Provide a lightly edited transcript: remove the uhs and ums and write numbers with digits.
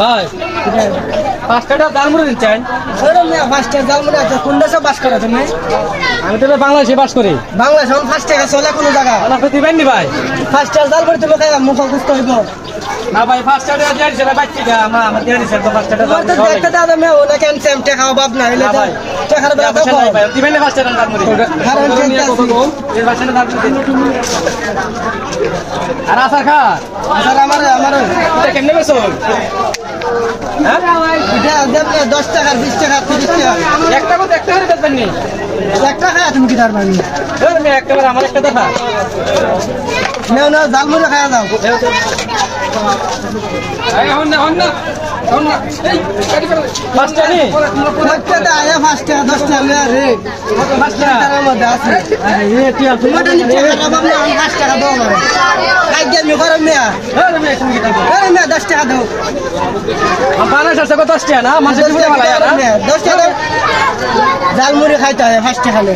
ভাই 5 টাকা জালমুড়ি দিচ্ছেন? ওরে মিয়া 5 টাকা জালমুড়ি আছে কোন দেশে বাস করে তুমি? আমি তো বাংলাদেশে বাস করি। বাংলাদেশ এখন 5 টাকা চলে কোন জায়গা? আপনি দিবেন নি ভাই? 5 টাকা জালমুড়ি তুমি খাইবা মুখ গুস্ত হইব। না ভাই 5 টাকা দিয়ে দিছে ভাই বাচ্চি দা আমার দিয়ে দিছে তো 5 টাকা তোমার তো দেখতে দাদা মেয়ে ওনা কেন সেম টাকা বাপ না হইলে তো টাকার বেলা তো ভাই ভাই দিবেন না 5 টাকা জালমুড়ি? কারণ চিন্তা আছে। এই 5 টাকা জালমুড়ি আর আসার খা স্যার আমার এটা কেমনে বেছো? হ্যাঁ এটা দেবলে 10 টাকা 20 টাকা 30 টাকা একটা করে একটা করে বেচবেন নি? 1 টাকা তুমি কি তার মানে ধর মে একটা করে আমার একটা দেখা। নেও না জালমুড়ি খাওয়া দাও এই হন না এই কাটি ফেলে 5 টাকা নি? 5 টাকা আয়া 5 টাকা 10 টাকা লয়া রে 5 টাকা টাকার মধ্যে আছে আরে এ টিয়া তোমার নি টাকা বাপ না 5 টাকা দাও আমার কাই দিয়ে মি করম মিয়া আরে মে তুমি কি দিবে? এই মিয়া 10 টাকা দাও বাংলাদেশ আছে কত 10 টাকা না? মাসে দিতে পারে না? 10 টাকা দাও জালমুড়ি খাইতে হয় 5 টাকা হলে